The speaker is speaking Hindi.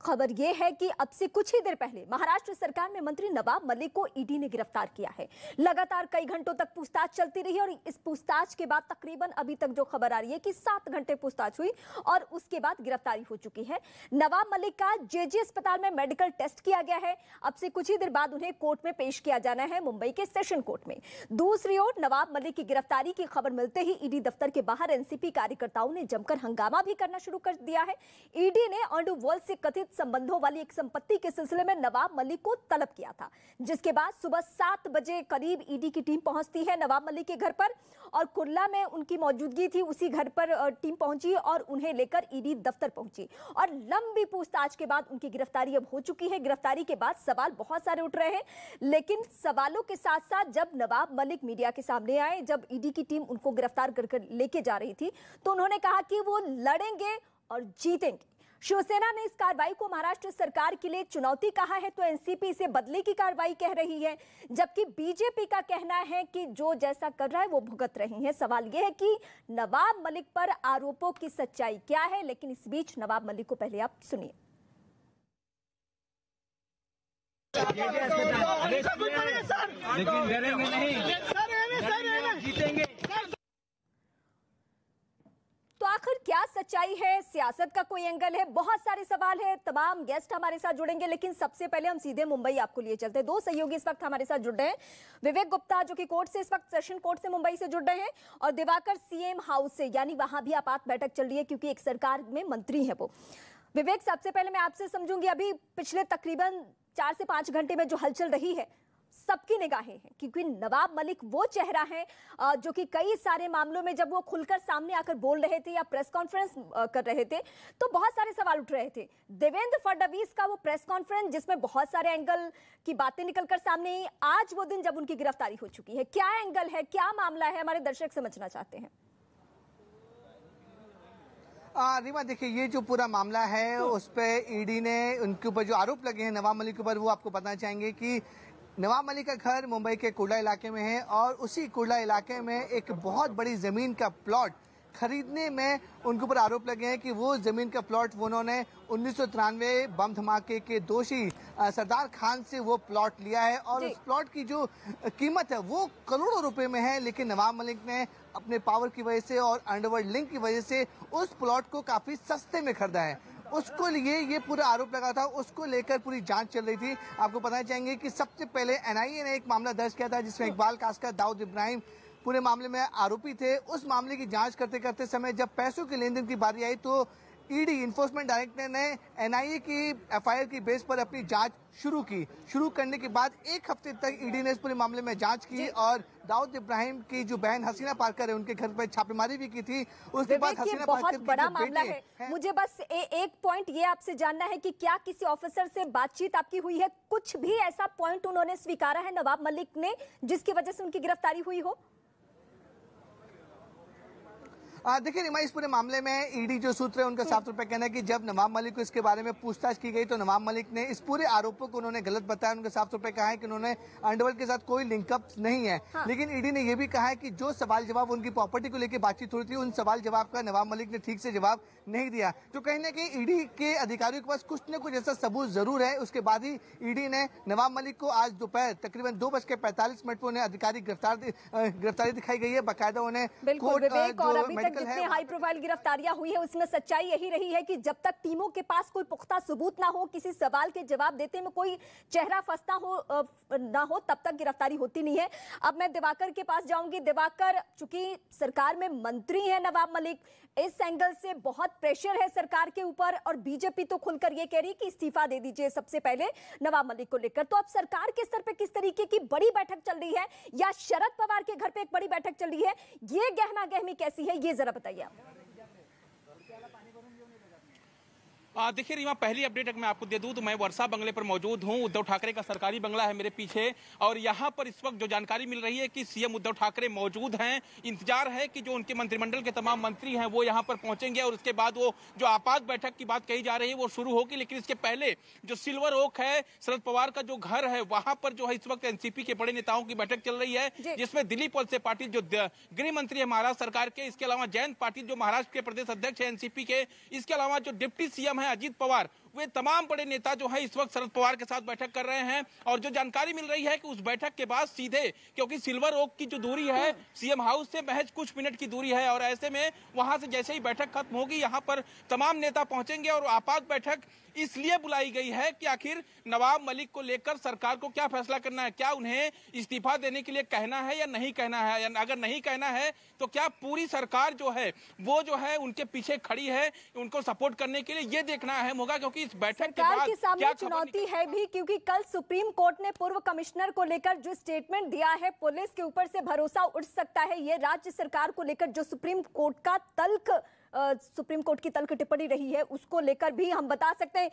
खबर यह है कि अब से कुछ ही देर पहले महाराष्ट्र सरकार में मंत्री नवाब मलिक को ईडी ने गिरफ्तार किया है। लगातार कई घंटों तक पूछताछ चलती रही और इस पूछताछ के बाद तकरीबन अभी तक जो खबर आ रही है कि 7 घंटे पूछताछ हुई और उसके बाद गिरफ्तारी हो चुकी है। नवाब मलिक का जेजे अस्पताल में मेडिकल टेस्ट किया गया है। अब से कुछ ही देर बाद उन्हें कोर्ट में पेश किया जाना है, मुंबई के सेशन कोर्ट में। दूसरी ओर नवाब मलिक की गिरफ्तारी की खबर मिलते ही ईडी दफ्तर के बाहर एनसीपी कार्यकर्ताओं ने जमकर हंगामा भी करना शुरू कर दिया है। ईडी ने अंडरवर्ल्ड से कथित संबंधों वाली एक संपत्ति के सिलसिले में नवाब मलिक को तलब किया था, जिसके बाद सुबह 7 बजे करीब ईडी की टीम पहुंचती है नवाब मलिक के घर पर और कुर्ला में उनकी मौजूदगी थी। उसी घर पर टीम पहुंची और उन्हें लेकर ईडी दफ्तर पहुंची और लंबी पूछताछ के बाद उनकी गिरफ्तारी अब हो चुकी है। गिरफ्तारी के बाद सवाल बहुत सारे उठ रहे हैं, लेकिन सवालों के साथ साथ जब नवाब मलिक मीडिया के सामने आए, जब ईडी की टीम उनको गिरफ्तार कर लेके जा रही थी, तो उन्होंने कहा कि वो लड़ेंगे और जीतेंगे। शिवसेना ने इस कार्रवाई को महाराष्ट्र सरकार के लिए चुनौती कहा है, तो एनसीपी इसे बदले की कार्रवाई कह रही है, जबकि बीजेपी का कहना है कि जो जैसा कर रहा है वो भुगत रही है। सवाल यह है कि नवाब मलिक पर आरोपों की सच्चाई क्या है, लेकिन इस बीच नवाब मलिक को पहले आप सुनिए। जीतेंगे। तो आखिर क्या सच्चाई है? सियासत का कोई एंगल है? बहुत सारे सवाल है। तमाम गेस्ट हमारे साथ जुड़ेंगे, लेकिन सबसे पहले हम सीधे मुंबई आपको लिए चलते हैं। 2 सहयोगी इस वक्त हमारे साथ जुड़ रहे हैं। विवेक गुप्ता जो कि कोर्ट से इस वक्त सेशन कोर्ट से मुंबई से जुड़ रहे हैं, और दिवाकर सीएम हाउस से, यानी वहां भी आपात बैठक चल रही है क्योंकि एक सरकार में मंत्री है वो। विवेक, सबसे पहले मैं आपसे समझूंगी, अभी पिछले तकरीबन 4 से 5 घंटे में जो हलचल रही है, सबकी निगाहें हैं क्योंकि नवाब मलिक वो चेहरा है जो कि कई सारे मामलों में जब वो खुलकर सामने आकर बोल रहे थे या प्रेस कॉन्फ्रेंस कर रहे थे तो बहुत सारे सवाल उठ रहे थे। देवेंद्र फडणवीस का वो प्रेस कॉन्फ्रेंस जिसमें बहुत सारे एंगल की बातें निकलकर सामने आई, आज वो दिन जब उनकी गिरफ्तारी हो चुकी है, क्या एंगल है, क्या मामला है, हमारे दर्शक समझना चाहते हैं। रीमा, देखिए, ये जो पूरा मामला है उस पर ईडी ने उनके ऊपर जो आरोप लगे हैं नवाब मलिक के ऊपर, वो आपको बताना चाहेंगे कि नवाब मलिक का घर मुंबई के कुर्ला इलाके में है और उसी कुर्ला इलाके में एक बहुत बड़ी जमीन का प्लॉट खरीदने में उनके ऊपर आरोप लगे हैं कि वो जमीन का प्लॉट उन्होंने 1993 बम धमाके के दोषी सरदार खान से वो प्लॉट लिया है और उस प्लॉट की जो कीमत है वो करोड़ों रुपए में है, लेकिन नवाब मलिक ने अपने पावर की वजह से और अंडरवर्ल्ड लिंक की वजह से उस प्लॉट को काफी सस्ते में खरीदा है। उसको लिए ये पूरा आरोप लगा था, उसको लेकर पूरी जांच चल रही थी। आपको बताना चाहेंगे कि सबसे पहले एनआईए ने एक मामला दर्ज किया था जिसमें इकबाल कासकर, दाऊद इब्राहिम पूरे मामले में आरोपी थे। उस मामले की जांच करते करते समय जब पैसों के लेन देन की बारी आई तो ईडी इन्फोर्समेंट डायरेक्टर ने एनआईए की एफआईआर की बेस पर अपनी जांच शुरू करने के बाद 1 हफ्ते तक ईडी ने इस पूरे मामले में जांच की और दाऊद इब्राहिम की जो बहन हसीना पारकर है उनके घर पर छापेमारी भी की थी। उसके बाद हसीना पारकर बहुत बड़ा मामला है। मुझे बस एक पॉइंट ये आपसे जानना है कि क्या किसी ऑफिसर से बातचीत आपकी हुई है? कुछ भी ऐसा पॉइंट उन्होंने स्वीकारा है नवाब मलिक ने जिसकी वजह से उनकी गिरफ्तारी हुई हो? देखिए रीमा, इस पूरे मामले में ईडी जो सूत्र है उनका साफ तौर पर कहना है कि जब नवाब मलिक को इसके बारे में पूछताछ की गई तो नवाब मलिक ने इस पूरे आरोपों को उन्होंने गलत बताया। उनका साफ तौर पर कहा है कि उन्होंने अंडरवर्ल्ड के साथ कोई लिंकअप नहीं है। लेकिन ईडी ने यह भी कहा है कि जो सवाल जवाब उनकी प्रॉपर्टी को लेकर बातचीत हो रही थी उन सवाल जवाब का नवाब मलिक ने ठीक से जवाब नहीं दिया। तो कहीं ना कहीं ईडी के अधिकारियों के पास कुछ न कुछ ऐसा सबूत जरूर है। उसके बाद ही ईडी ने नवाब मलिक को आज दोपहर तकरीबन 2:45 पर उन्हें अधिकारी गिरफ्तारी दिखाई गई है। बाकायदा उन्हें हाई प्रोफाइल गिरफ्तारियां हुई है उसमें सच्चाई यही रही है कि जब तक टीमों के पास कोई पुख्ता सबूत ना हो, किसी सवाल के जवाब देते में कोई चेहरा फंसता ना हो, तब तक गिरफ्तारी होती नहीं है। अब मैं दिवाकर के पास जाऊंगी। दिवाकर, चूंकि सरकार में मंत्री है नवाब मलिक, इस एंगल से बहुत प्रेशर है सरकार के ऊपर और बीजेपी तो खुलकर ये कह रही कि इस्तीफा दे दीजिए सबसे पहले नवाब मलिक को लेकर। तो अब सरकार के स्तर पे किस तरीके की बड़ी बैठक चल रही है या शरद पवार के घर पे एक बड़ी बैठक चल रही है, ये गहमा गहमी कैसी है, ये जरा बताइए आप। देखिए रीमा, पहली अपडेट मैं आपको दे दूं तो मैं वर्षा बंगले पर मौजूद हूं। उद्धव ठाकरे का सरकारी बंगला है मेरे पीछे और यहां पर इस वक्त जो जानकारी मिल रही है कि सीएम उद्धव ठाकरे मौजूद हैं। इंतजार है कि जो उनके मंत्रिमंडल के तमाम मंत्री हैं वो यहां पर पहुंचेंगे और उसके बाद वो जो आपात बैठक की बात कही जा रही है वो शुरू होगी। लेकिन इसके पहले जो सिल्वर ओक है, शरद पवार का जो घर है, वहां पर जो है इस वक्त एनसीपी के बड़े नेताओं की बैठक चल रही है, जिसमें दिलीप वलसे पाटिल जो गृह मंत्री है महाराष्ट्र सरकार के, इसके अलावा जयंत पाटिल जो महाराष्ट्र के प्रदेश अध्यक्ष है एनसीपी के, इसके अलावा जो डिप्टी सीएम है अजीत पवार वे तमाम बड़े नेता जो है इस वक्त शरद पवार के साथ बैठक कर रहे हैं। और जो जानकारी मिल रही है कि उस बैठक के बाद सीधे, क्योंकि सिल्वर ओक की जो दूरी है सीएम हाउस से महज कुछ मिनट की दूरी है, और ऐसे में वहां से जैसे ही बैठक खत्म होगी यहाँ पर तमाम नेता पहुंचेंगे। और आपात बैठक इसलिए बुलाई गई है कि आखिर नवाब मलिक को लेकर सरकार को क्या फैसला करना है, क्या उन्हें इस्तीफा देने के लिए कहना है या नहीं कहना है, या अगर नहीं कहना है तो क्या पूरी सरकार जो है वो जो है उनके पीछे खड़ी है उनको सपोर्ट करने के लिए, ये देखना अहम होगा। क्योंकि इस बैठक के बाद के सामने चुनौती है भी, क्योंकि कल सुप्रीम कोर्ट ने पूर्व कमिश्नर को लेकर जो स्टेटमेंट दिया है, पुलिस के ऊपर से भरोसा उठ सकता है। ये राज्य सरकार को लेकर जो सुप्रीम कोर्ट की तल्ख टिप्पणी रही है उसको लेकर भी हम बता सकते हैं।